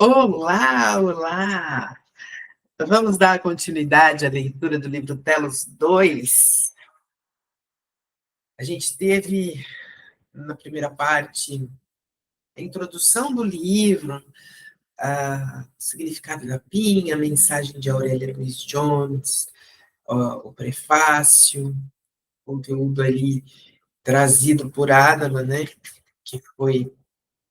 Olá, olá! Vamos dar continuidade à leitura do livro Telos 2. A gente teve, na primeira parte, a introdução do livro, o significado da pinha, a mensagem de Aurélia Louise Jones, o prefácio, conteúdo ali trazido por Adama, né, que foi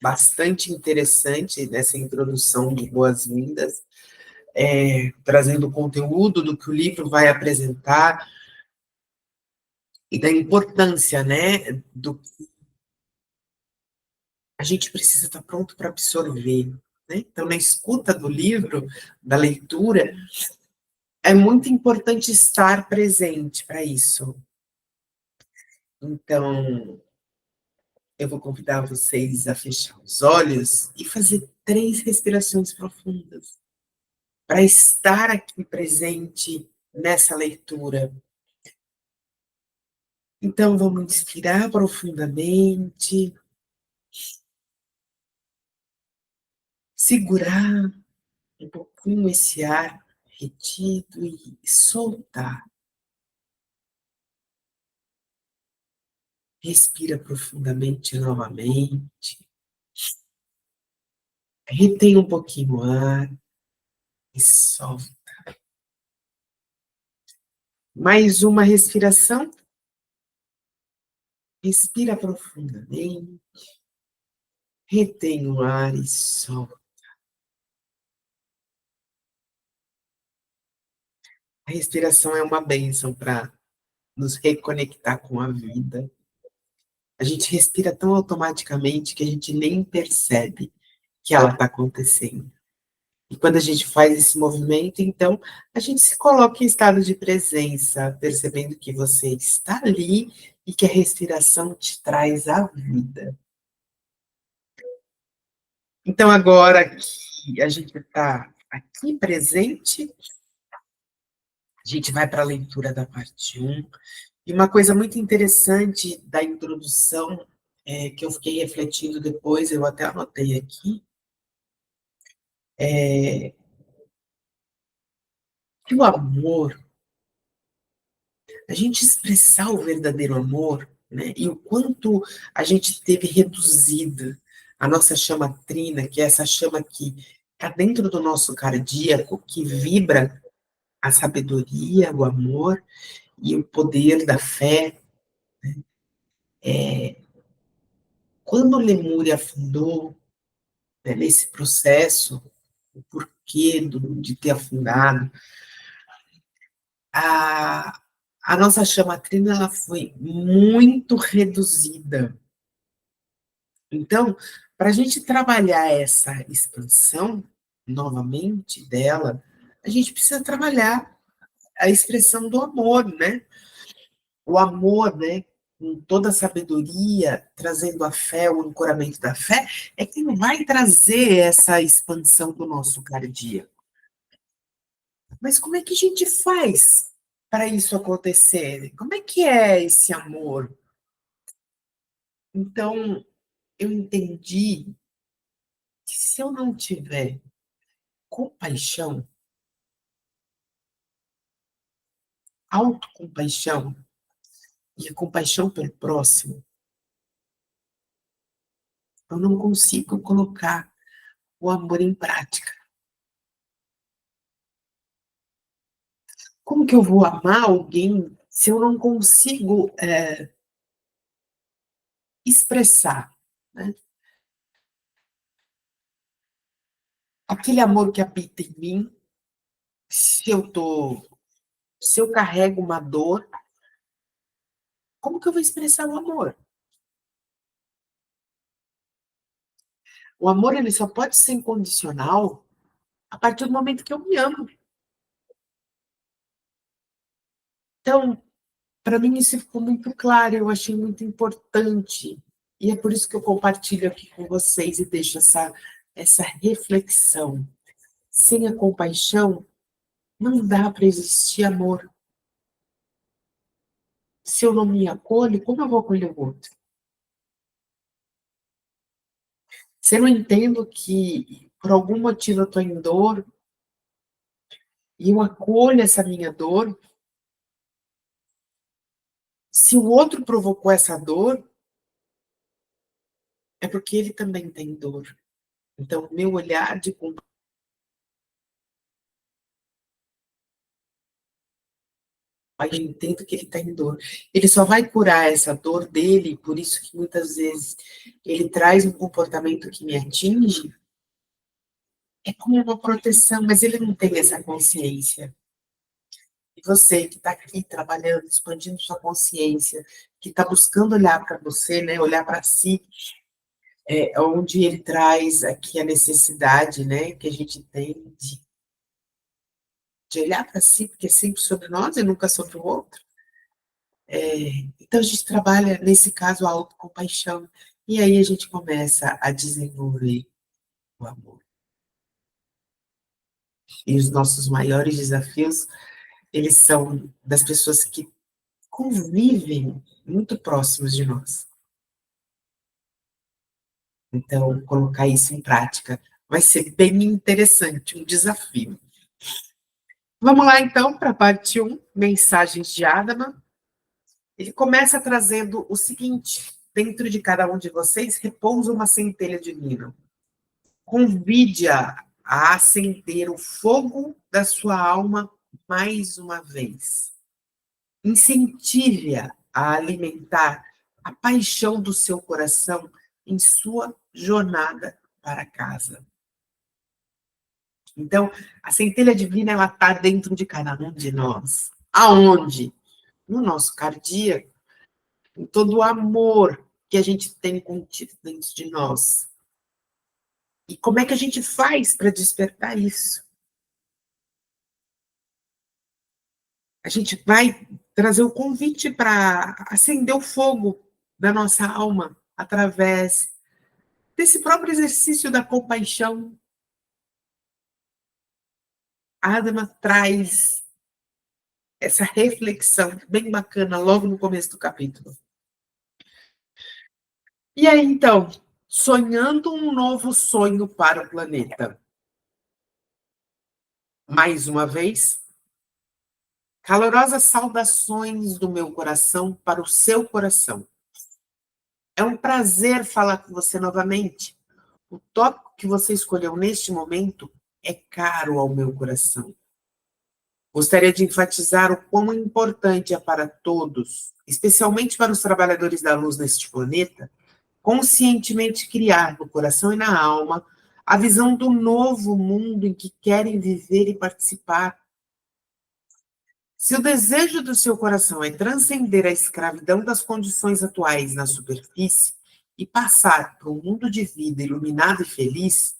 bastante interessante nessa introdução de boas-vindas. Trazendo o conteúdo do que o livro vai apresentar e da importância, né, do que a gente precisa estar pronto para absorver, né? Então, na escuta do livro, da leitura, é muito importante estar presente para isso. Então, eu vou convidar vocês a fechar os olhos e fazer 3 respirações profundas para estar aqui presente nessa leitura. Então, vamos inspirar profundamente, segurar um pouquinho esse ar retido e soltar. Respira profundamente novamente. Retém um pouquinho o ar e solta. Mais uma respiração. Respira profundamente. Retém o ar e solta. A respiração é uma bênção para nos reconectar com a vida. A gente respira tão automaticamente que a gente nem percebe que ela está acontecendo. E quando a gente faz esse movimento, então, a gente se coloca em estado de presença, percebendo que você está ali e que a respiração te traz a vida. Então, agora que a gente está aqui presente, a gente vai para a leitura da parte 1. E uma coisa muito interessante da introdução, que eu fiquei refletindo depois, eu até anotei aqui, que o amor, a gente expressar o verdadeiro amor, né, e o quanto a gente teve reduzida a nossa chama trina, que é essa chama que está dentro do nosso cardíaco, que vibra a sabedoria, o amor e o poder da fé. Quando Lemúria afundou, né, nesse processo, o porquê de ter afundado, a, a nossa chama trina ela foi muito reduzida. Então, para a gente trabalhar essa expansão, novamente, dela, a gente precisa trabalhar a expressão do amor, né? O amor, né? Com toda a sabedoria, trazendo a fé, o ancoramento da fé, é quem vai trazer essa expansão do nosso cardíaco. Mas como é que a gente faz para isso acontecer? Como é que é esse amor? Então, eu entendi que se eu não tiver compaixão, autocompaixão e a compaixão pelo próximo, eu não consigo colocar o amor em prática. Como que eu vou amar alguém se eu não consigo expressar, né? Aquele amor que habita em mim, se eu tô, se eu carrego uma dor, como que eu vou expressar o amor? O amor ele só pode ser incondicional a partir do momento que eu me amo. Então, para mim isso ficou muito claro, eu achei muito importante. E é por isso que eu compartilho aqui com vocês e deixo essa reflexão. Sem a compaixão, não dá para existir amor. Se eu não me acolho, como eu vou acolher o outro? Se eu não entendo que, por algum motivo, eu estou em dor, e eu acolho essa minha dor, se o outro provocou essa dor, é porque ele também tem dor. Então, o meu olhar de compaixão, eu entendo que ele está em dor. Ele só vai curar essa dor dele, por isso que muitas vezes ele traz um comportamento que me atinge, é como uma proteção, mas ele não tem essa consciência. E você que está aqui trabalhando, expandindo sua consciência, que está buscando olhar para você, né, olhar para si, onde ele traz aqui a necessidade, né, que a gente tem de olhar para si, porque é sempre sobre nós e nunca sobre o outro. Então, a gente trabalha, nesse caso, a autocompaixão, e aí a gente começa a desenvolver o amor. E os nossos maiores desafios, eles são das pessoas que convivem muito próximos de nós. Então, colocar isso em prática vai ser bem interessante, um desafio. Vamos lá, então, para a parte 1, mensagens de Adama. Ele começa trazendo o seguinte: dentro de cada um de vocês repousa uma centelha divina. Convide-a a acender o fogo da sua alma mais uma vez. Incentive-a a alimentar a paixão do seu coração em sua jornada para casa. Então, a centelha divina, ela está dentro de cada um de nós. Aonde? No nosso cardíaco, em todo o amor que a gente tem contido dentro de nós. E como é que a gente faz para despertar isso? A gente vai trazer o convite para acender o fogo da nossa alma através desse próprio exercício da compaixão. A Adama traz essa reflexão bem bacana logo no começo do capítulo. E aí, então, sonhando um novo sonho para o planeta. Mais uma vez, calorosas saudações do meu coração para o seu coração. É um prazer falar com você novamente. O tópico que você escolheu neste momento é caro ao meu coração. Gostaria de enfatizar o quão importante é para todos, especialmente para os trabalhadores da luz neste planeta, conscientemente criar no coração e na alma a visão do novo mundo em que querem viver e participar. Se o desejo do seu coração é transcender a escravidão das condições atuais na superfície e passar para um mundo de vida iluminado e feliz,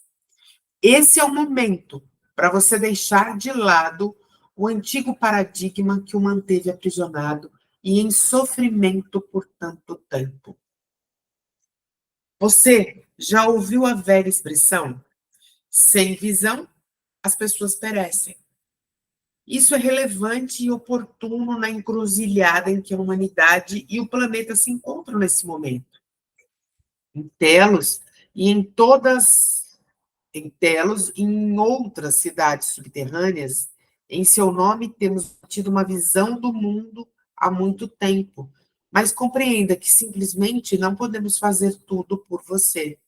esse é o momento para você deixar de lado o antigo paradigma que o manteve aprisionado e em sofrimento por tanto tempo. Você já ouviu a velha expressão? Sem visão, as pessoas perecem. Isso é relevante e oportuno na encruzilhada em que a humanidade e o planeta se encontram nesse momento. Em Telos e em outras cidades subterrâneas, em seu nome temos tido uma visão do mundo há muito tempo, mas compreenda que simplesmente não podemos fazer tudo por você.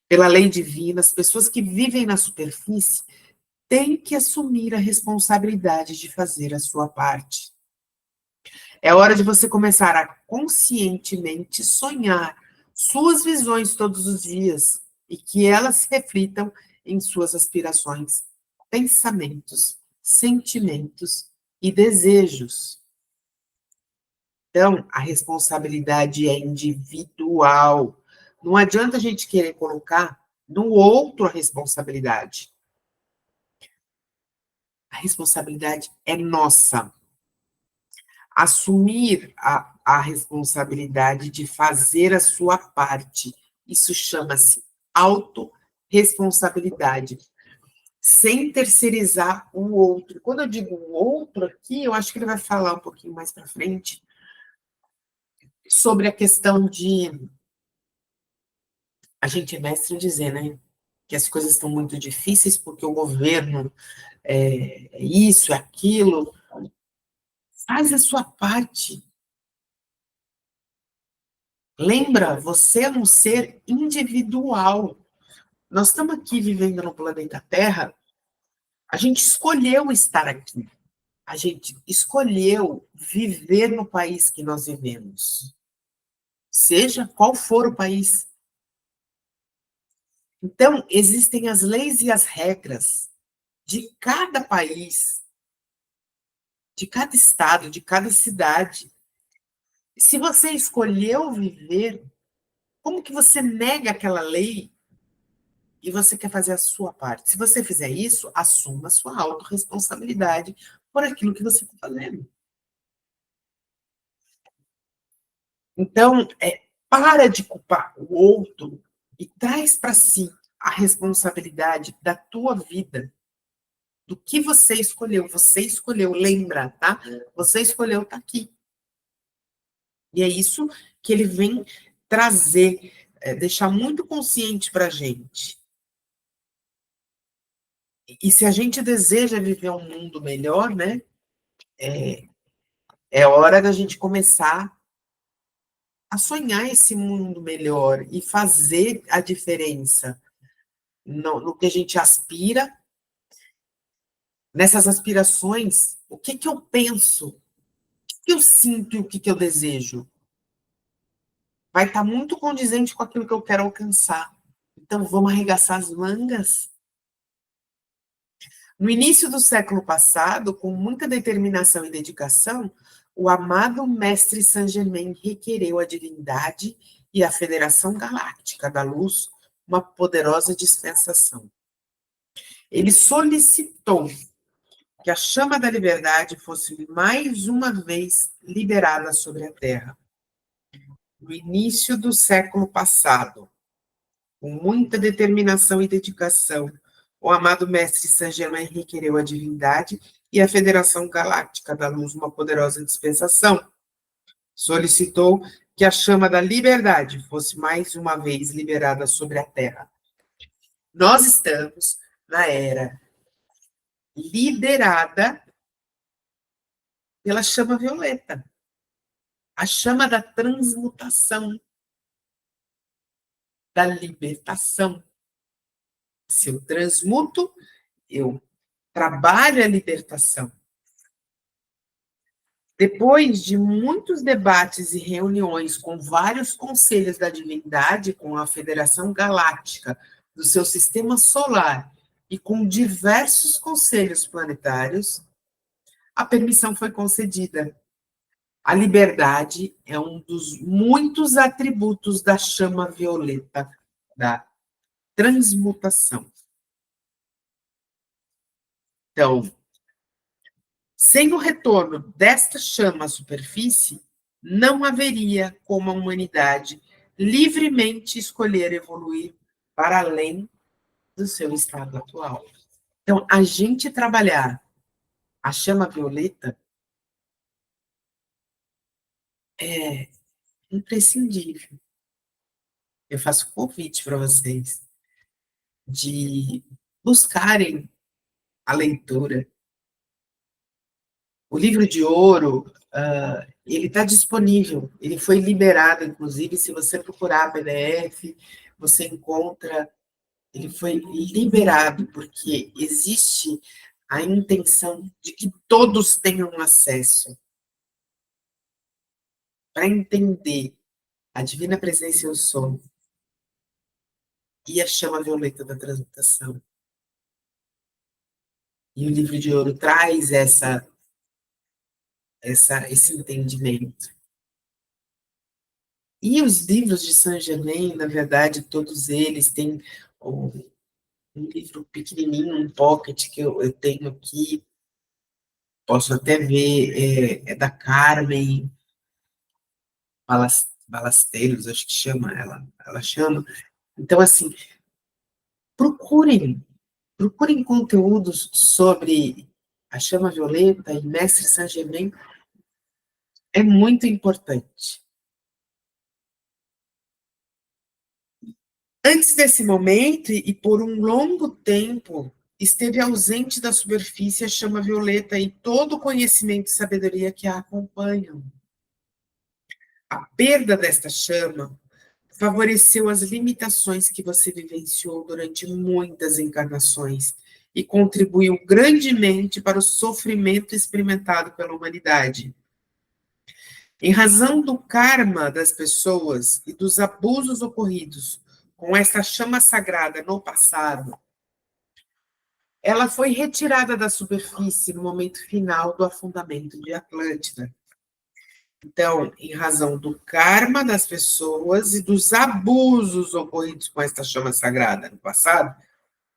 Pela lei divina, as pessoas que vivem na superfície têm que assumir a responsabilidade de fazer a sua parte. É hora de você começar a conscientemente sonhar suas visões todos os dias e que elas se reflitam em suas aspirações, pensamentos, sentimentos e desejos. Então, a responsabilidade é individual. Não adianta a gente querer colocar no outro a responsabilidade. A responsabilidade é nossa. Assumir a responsabilidade de fazer a sua parte. Isso chama-se autorresponsabilidade, sem terceirizar o outro. Quando eu digo o outro aqui, eu acho que ele vai falar um pouquinho mais para frente sobre a questão de A gente é mestre em dizer, né, que as coisas estão muito difíceis porque o governo é isso, é aquilo. Faz a sua parte. Lembra, você é um ser individual. Nós estamos aqui vivendo no planeta Terra, a gente escolheu estar aqui. A gente escolheu viver no país que nós vivemos. Seja qual for o país. Então, existem as leis e as regras de cada país, de cada estado, de cada cidade. Se você escolheu viver, como que você nega aquela lei e você quer fazer a sua parte? Se você fizer isso, assuma a sua autorresponsabilidade por aquilo que você está fazendo. Então, para de culpar o outro e traz para si a responsabilidade da tua vida, do que você escolheu. Você escolheu, lembra, tá? Você escolheu estar aqui. E é isso que ele vem trazer, deixar muito consciente para a gente. E se a gente deseja viver um mundo melhor, né? É hora da gente começar a sonhar esse mundo melhor e fazer a diferença no que a gente aspira, nessas aspirações, o que eu penso, o que eu sinto e o que eu desejo. Vai estar muito condizente com aquilo que eu quero alcançar. Então, vamos arregaçar as mangas. No início do século passado, com muita determinação e dedicação, o amado mestre Saint-Germain requereu à divindade e à Federação Galáctica da Luz uma poderosa dispensação. Ele solicitou que a chama da liberdade fosse mais uma vez liberada sobre a Terra. No início do século passado, com muita determinação e dedicação, o amado mestre Saint-Germain requereu à divindade e à Federação Galáctica da Luz uma poderosa dispensação. Solicitou que a chama da liberdade fosse mais uma vez liberada sobre a Terra. Nós estamos na era liderada pela chama violeta, a chama da transmutação, da libertação. Se eu transmuto, eu trabalho a libertação. Depois de muitos debates e reuniões com vários conselhos da divindade, com a Federação Galáctica do seu sistema solar e com diversos conselhos planetários, a permissão foi concedida. A liberdade é um dos muitos atributos da chama violeta, da transmutação. Então, sem o retorno desta chama à superfície, não haveria como a humanidade livremente escolher evoluir para além do seu estado atual. Então, a gente trabalhar a chama violeta é imprescindível. Eu faço convite para vocês de buscarem a leitura. O livro de ouro, ele está disponível, ele foi liberado, inclusive, se você procurar PDF, você encontra, ele foi liberado, porque existe a intenção de que todos tenham acesso para entender a divina presença e o som e a chama violeta da transmutação. E o livro de ouro traz esse entendimento. E os livros de Saint-Germain, na verdade, todos eles têm um livro pequenininho, um pocket que eu tenho aqui, posso até ver, é da Carmen Balasteiros, acho que chama ela chama. Então, assim, procurem, procurem conteúdos sobre a chama violeta e Mestre Saint-Germain, é muito importante. Antes desse momento, e por um longo tempo, esteve ausente da superfície a chama violeta e todo o conhecimento e sabedoria que a acompanham. A perda desta chama favoreceu as limitações que você vivenciou durante muitas encarnações e contribuiu grandemente para o sofrimento experimentado pela humanidade. Em razão do karma das pessoas e dos abusos ocorridos com essa chama sagrada no passado, ela foi retirada da superfície no momento final do afundamento de Atlântida. Então, em razão do karma das pessoas e dos abusos ocorridos com esta chama sagrada no passado,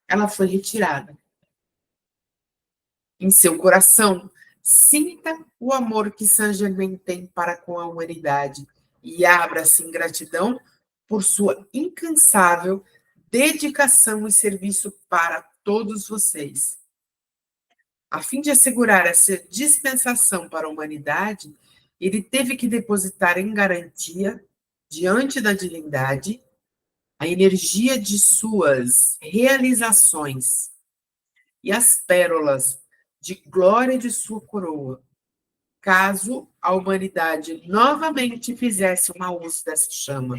ela foi retirada. Em seu coração, sinta o amor que Saint Germain tem para com a humanidade e abra-se em gratidão por sua incansável dedicação e serviço para todos vocês. A fim de assegurar essa dispensação para a humanidade, ele teve que depositar em garantia, diante da divindade, a energia de suas realizações e as pérolas de glória de sua coroa, caso a humanidade novamente fizesse um mau uso dessa chama.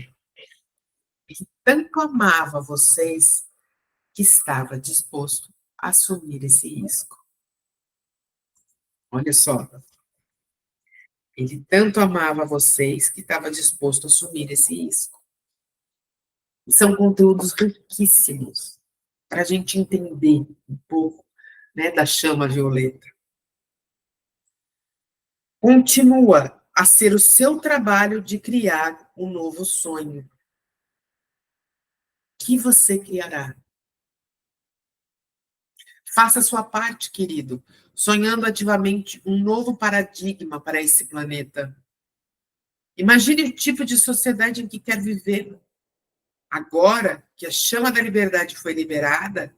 Ele tanto amava vocês que estava disposto a assumir esse risco. Olha só, ele tanto amava vocês que estava disposto a assumir esse risco. E são conteúdos riquíssimos para a gente entender um pouco, né, da chama violeta. Continua a ser o seu trabalho de criar um novo sonho. Que você criará? Faça a sua parte, querido, sonhando ativamente um novo paradigma para esse planeta. Imagine o tipo de sociedade em que quer viver. Agora que a chama da liberdade foi liberada,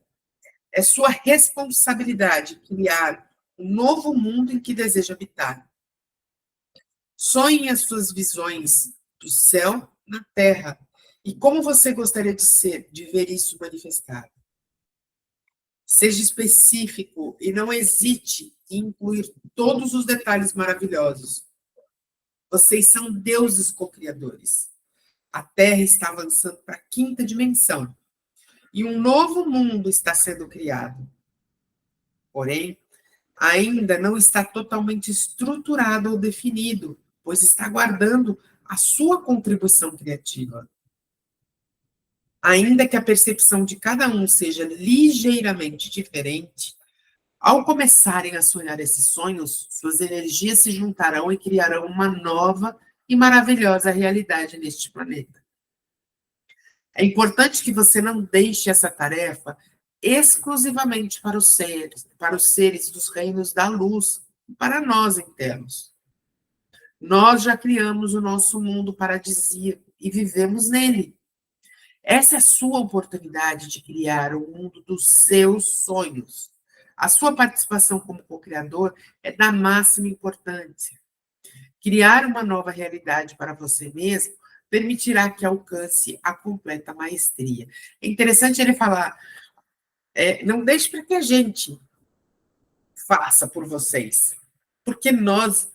é sua responsabilidade criar um novo mundo em que deseja habitar. Sonhe as suas visões do céu na terra e como você gostaria de ser, de ver isso manifestado. Seja específico e não hesite em incluir todos os detalhes maravilhosos. Vocês são deuses co-criadores. A Terra está avançando para a quinta dimensão e um novo mundo está sendo criado. Porém, ainda não está totalmente estruturado ou definido, pois está aguardando a sua contribuição criativa. Ainda que a percepção de cada um seja ligeiramente diferente, ao começarem a sonhar esses sonhos, suas energias se juntarão e criarão uma nova e maravilhosa realidade neste planeta. É importante que você não deixe essa tarefa exclusivamente para os seres dos reinos da luz, para nós internos. Nós já criamos o nosso mundo paradisíaco e vivemos nele. Essa é a sua oportunidade de criar o mundo dos seus sonhos. A sua participação como co-criador é da máxima importância. Criar uma nova realidade para você mesmo permitirá que alcance a completa maestria. É interessante ele falar, não deixe para que a gente faça por vocês, porque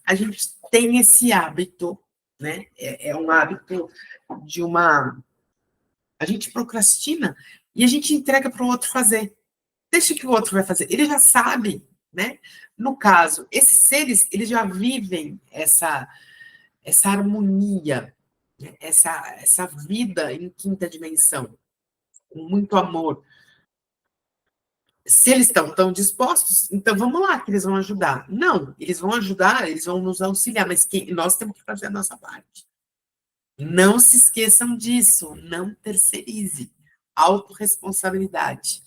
a gente tem esse hábito, né? É um hábito de uma... A gente procrastina e a gente entrega para o outro fazer. Deixa que o outro vai fazer. Ele já sabe, né? No caso, esses seres, eles já vivem essa harmonia, né? essa vida em quinta dimensão, com muito amor. Se eles estão tão dispostos, então vamos lá, que eles vão ajudar. Não, eles vão ajudar, eles vão nos auxiliar, mas nós temos que fazer a nossa parte. Não se esqueçam disso, não terceirize. Autorresponsabilidade.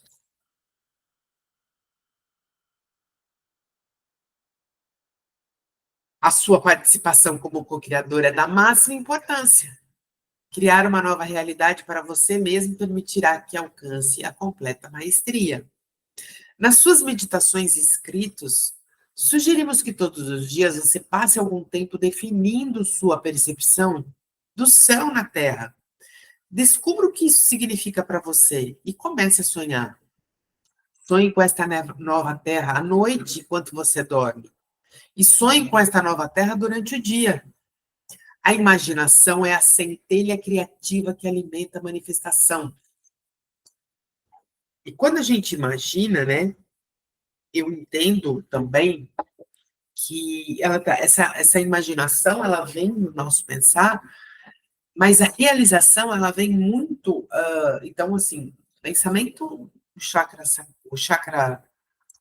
A sua participação como co-criador é da máxima importância. Criar uma nova realidade para você mesmo permitirá que alcance a completa maestria. Nas suas meditações e escritos, sugerimos que todos os dias você passe algum tempo definindo sua percepção do céu na Terra, Descubra o que isso significa para você e comece a sonhar. Sonhe com esta nova terra à noite, enquanto você dorme. E sonhe com esta nova terra durante o dia. A imaginação é a centelha criativa que alimenta a manifestação. E quando a gente imagina, né, eu entendo também que essa imaginação ela vem no nosso pensar, mas a realização ela vem muito, então assim, pensamento, o chakra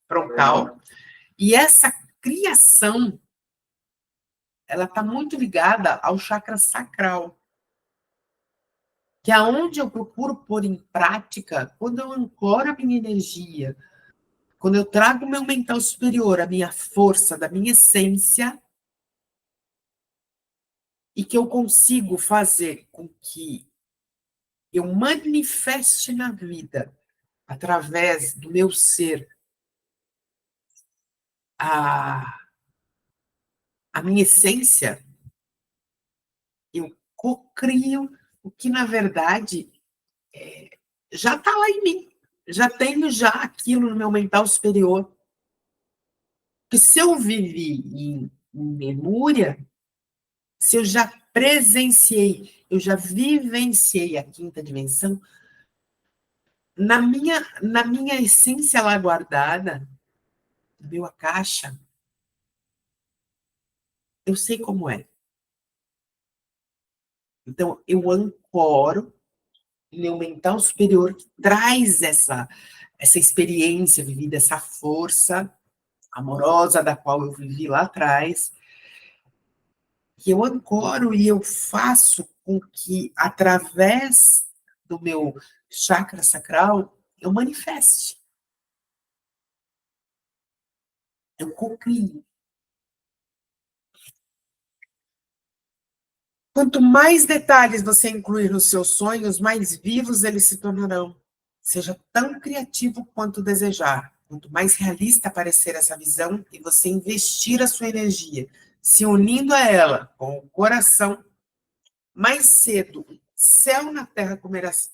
frontal, e essa criação ela está muito ligada ao chakra sacral, que é onde eu procuro pôr em prática quando eu ancoro a minha energia, quando eu trago o meu mental superior, a minha força, da minha essência, e que eu consigo fazer com que eu manifeste na vida, através do meu ser, a minha essência, eu cocrio o que, na verdade, já está lá em mim. Já tenho já aquilo no meu mental superior. Porque se eu vivi em memória, se eu já presenciei, eu já vivenciei a quinta dimensão, na minha essência lá guardada, no meu caixa, eu sei como é. Então, eu ancoro meu mental superior que traz essa experiência vivida, essa força amorosa da qual eu vivi lá atrás, que eu ancoro e eu faço com que, através do meu chakra sacral, eu manifeste, eu cocrio. Quanto mais detalhes você incluir nos seus sonhos, mais vivos eles se tornarão. Seja tão criativo quanto desejar. Quanto mais realista parecer essa visão e você investir a sua energia, se unindo a ela com o coração, mais cedo o céu na terra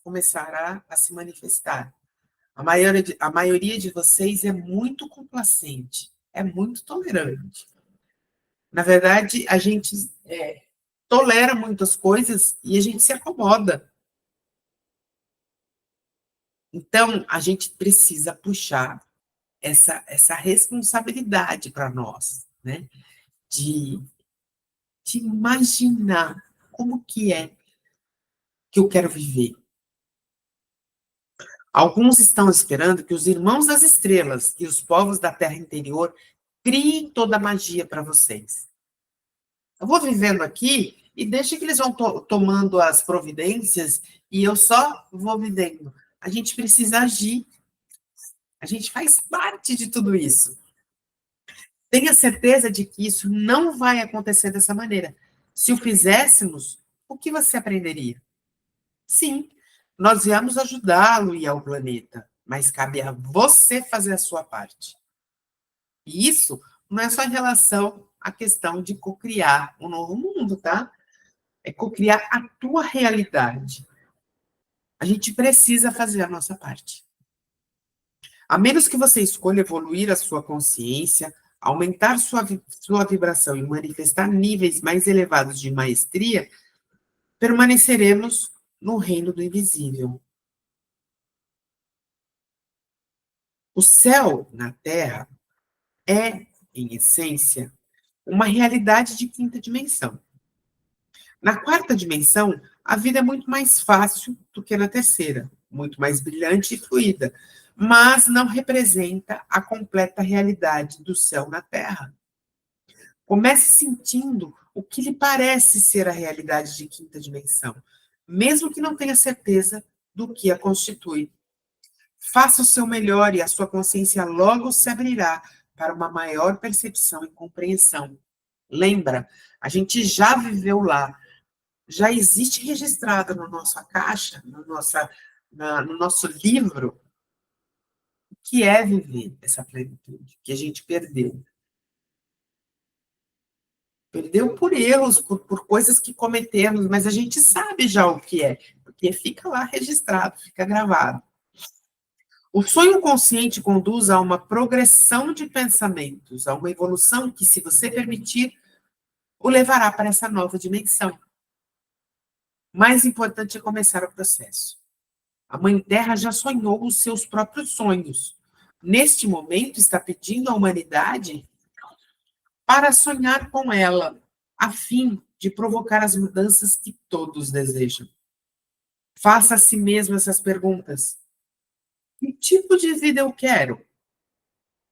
começará a se manifestar. A maioria de vocês é muito complacente, é muito tolerante. Na verdade, a gente tolera muitas coisas e a gente se acomoda. Então, a gente precisa puxar essa responsabilidade para nós, né? De, de imaginar como que é que eu quero viver. Alguns estão esperando que os irmãos das estrelas e os povos da terra interior criem toda a magia para vocês. Eu vou vivendo aqui e deixa que eles vão tomando as providências e eu só vou vivendo. A gente precisa agir. A gente faz parte de tudo isso. Tenha certeza de que isso não vai acontecer dessa maneira. Se o fizéssemos, o que você aprenderia? Sim, nós viemos ajudá-lo e ao planeta, mas cabe a você fazer a sua parte. E isso não é só em relação à questão de cocriar um novo mundo, tá? É cocriar a tua realidade. A gente precisa fazer a nossa parte. A menos que você escolha evoluir a sua consciência, aumentar sua vibração e manifestar níveis mais elevados de maestria, permaneceremos no reino do invisível. O céu na Terra é, em essência, uma realidade de quinta dimensão. Na quarta dimensão, a vida é muito mais fácil do que na terceira, muito mais brilhante e fluida, mas não representa a completa realidade do céu na Terra. Comece sentindo o que lhe parece ser a realidade de quinta dimensão, mesmo que não tenha certeza do que a constitui. Faça o seu melhor e a sua consciência logo se abrirá para uma maior percepção e compreensão. Lembra, a gente já viveu lá, já existe registrado na nossa caixa, no nosso livro, o que é viver essa plenitude, que a gente perdeu. Perdeu por erros, por coisas que cometemos, mas a gente sabe já o que é, porque fica lá registrado, fica gravado. O sonho consciente conduz a uma progressão de pensamentos, a uma evolução que, se você permitir, o levará para essa nova dimensão. Mais importante é começar o processo. A Mãe Terra já sonhou os seus próprios sonhos. Neste momento, está pedindo à humanidade para sonhar com ela, a fim de provocar as mudanças que todos desejam. Faça a si mesmo essas perguntas. Que tipo de vida eu quero?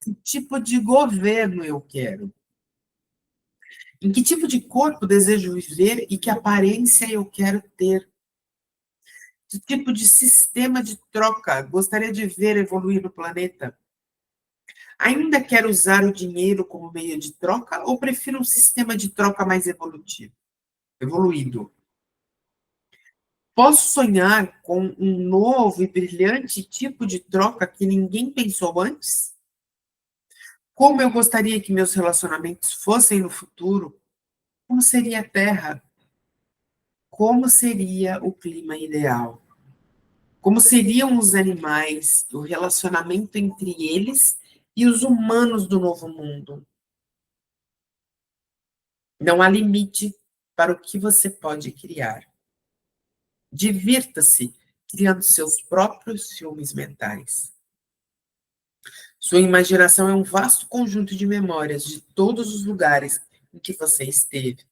Que tipo de governo eu quero? Em que tipo de corpo desejo viver e que aparência eu quero ter? Que tipo de sistema de troca gostaria de ver evoluir no planeta? Ainda quero usar o dinheiro como meio de troca ou prefiro um sistema de troca mais evoluído? Posso sonhar com um novo e brilhante tipo de troca que ninguém pensou antes? Como eu gostaria que meus relacionamentos fossem no futuro? Como seria a Terra? Como seria o clima ideal? Como seriam os animais, o relacionamento entre eles e os humanos do novo mundo? Não há limite para o que você pode criar. Divirta-se criando seus próprios filmes mentais. Sua imaginação é um vasto conjunto de memórias de todos os lugares em que você esteve,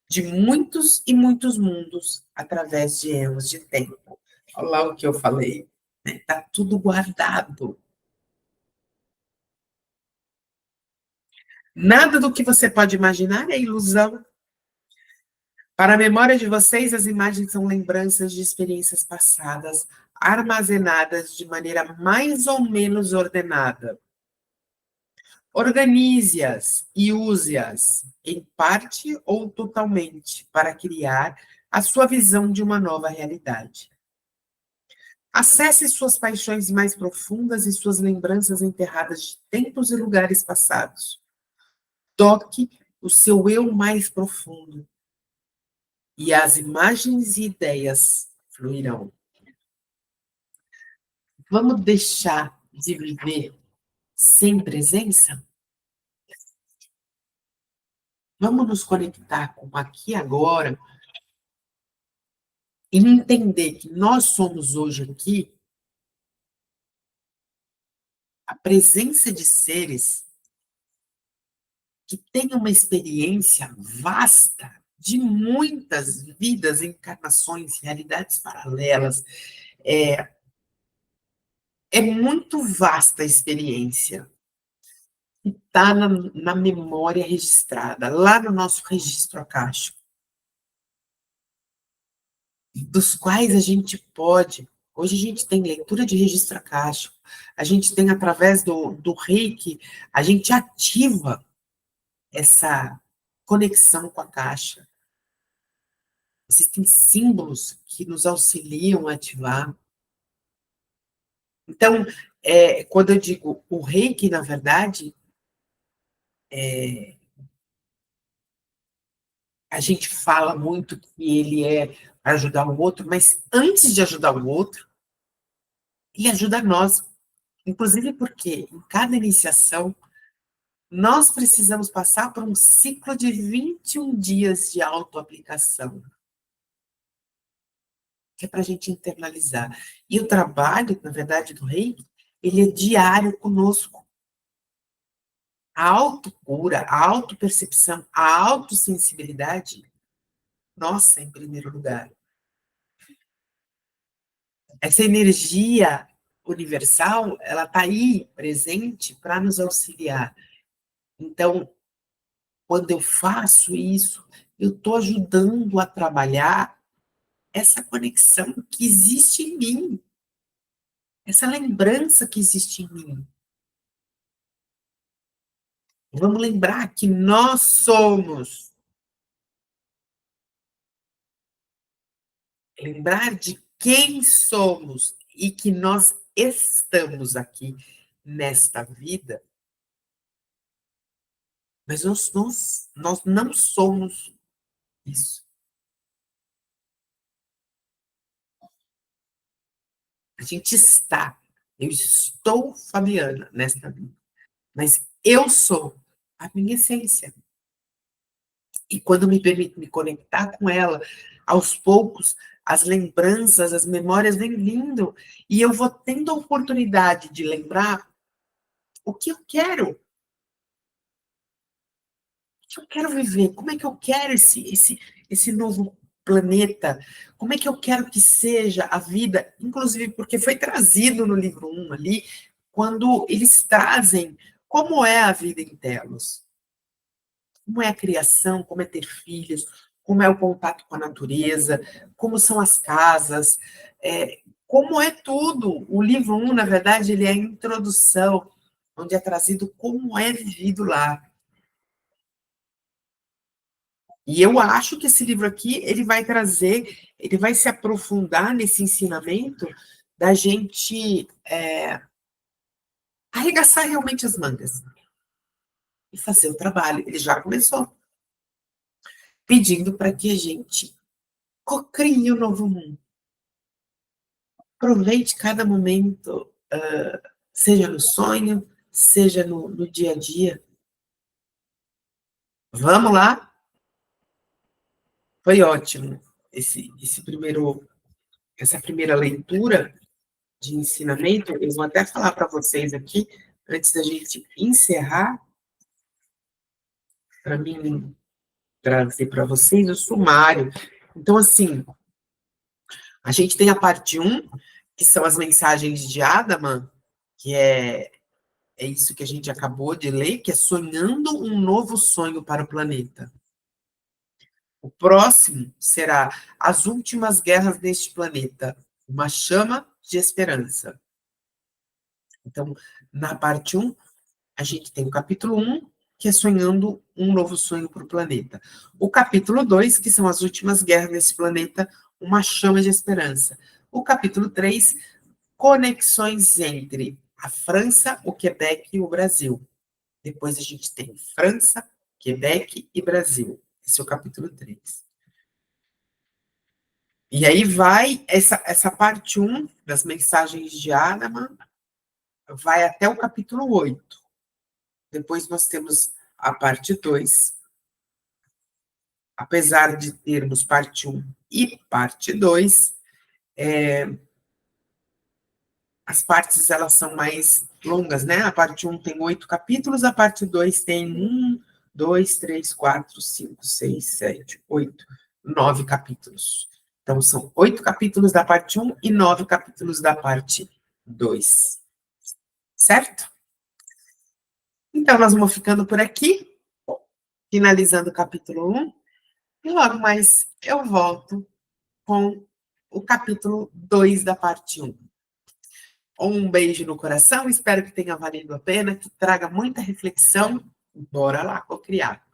de muitos e muitos mundos, através de eons de tempo. Olha lá o que eu falei. Está tudo guardado. Nada do que você pode imaginar é ilusão. Para a memória de vocês, as imagens são lembranças de experiências passadas, armazenadas de maneira mais ou menos ordenada. Organize-as e use-as, em parte ou totalmente, para criar a sua visão de uma nova realidade. Acesse suas paixões mais profundas e suas lembranças enterradas de tempos e lugares passados. Toque o seu eu mais profundo e as imagens e ideias fluirão. Vamos deixar de viver sem presença? Vamos nos conectar com o aqui e agora e entender que nós somos hoje aqui a presença de seres que têm uma experiência vasta de muitas vidas, encarnações, realidades paralelas. É muito vasta a experiência. Está na memória registrada, lá no nosso registro akáshico, dos quais a gente pode. Hoje a gente tem leitura de registro akáshico, a gente tem, através do Reiki, a gente ativa essa conexão com a caixa. Existem símbolos que nos auxiliam a ativar. Então, quando eu digo o Reiki, na verdade, a gente fala muito que ele é para ajudar o outro, mas antes de ajudar o outro, ele ajuda nós. Inclusive porque em cada iniciação, nós precisamos passar por um ciclo de 21 dias de autoaplicação, que é para a gente internalizar. E o trabalho, na verdade, do Reiki, ele é diário conosco. A autocura, a autopercepção, a autossensibilidade, nossa, em primeiro lugar. Essa energia universal, ela está aí, presente, para nos auxiliar. Então, quando eu faço isso, eu estou ajudando a trabalhar essa conexão que existe em mim, essa lembrança que existe em mim. Vamos lembrar que nós somos. Lembrar de quem somos e que nós estamos aqui nesta vida Mas nós não somos isso. A gente está. Eu estou Fabiana nesta vida. Mas eu sou a minha essência. E quando me permito me conectar com ela, aos poucos, as lembranças, as memórias vêm vindo. E eu vou tendo a oportunidade de lembrar o que eu quero. O que eu quero viver? Como é que eu quero esse novo planeta? Como é que eu quero que seja a vida? Inclusive, porque foi trazido no livro 1 ali, quando eles trazem como é a vida em Telos. Como é a criação, como é ter filhos, como é o contato com a natureza, como são as casas, como é tudo. O livro 1, na verdade, ele é a introdução, onde é trazido como é vivido lá. E eu acho que esse livro aqui, ele vai trazer, ele vai se aprofundar nesse ensinamento da gente arregaçar realmente as mangas e fazer o trabalho. Ele já começou pedindo para que a gente cocrie o novo mundo. Aproveite cada momento, seja no sonho, seja no dia a dia. Vamos lá? Foi ótimo essa primeira leitura de ensinamento. Eu vou até falar para vocês aqui, antes da gente encerrar, para mim trazer para vocês o sumário. Então, assim, a gente tem a parte 1, que são as mensagens de Adaman, que é isso que a gente acabou de ler, que é sonhando um novo sonho para o planeta. O próximo será as últimas guerras deste planeta, uma chama de esperança. Então, na parte 1, a gente tem o capítulo 1, que é sonhando um novo sonho para o planeta. O capítulo 2, que são as últimas guerras desse planeta, uma chama de esperança. O capítulo 3, conexões entre a França, o Quebec e o Brasil. Depois a gente tem França, Quebec e Brasil. Esse é o capítulo 3. E aí vai essa parte 1 das mensagens de Adaman, vai até o capítulo 8. Depois nós temos a parte 2. Apesar de termos parte 1 e parte 2, as partes elas são mais longas, né? A parte 1 tem 8 capítulos, a parte 2 tem 1, 2, 3, 4, 5, 6, 7, 8, 9 capítulos. Então, são 8 capítulos da parte 1 e 9 capítulos da parte 2. Certo? Então, nós vamos ficando por aqui, finalizando o capítulo 1, e logo mais eu volto com o capítulo 2 da parte 1. Um beijo no coração, espero que tenha valido a pena, que traga muita reflexão. Bora lá, cocriar.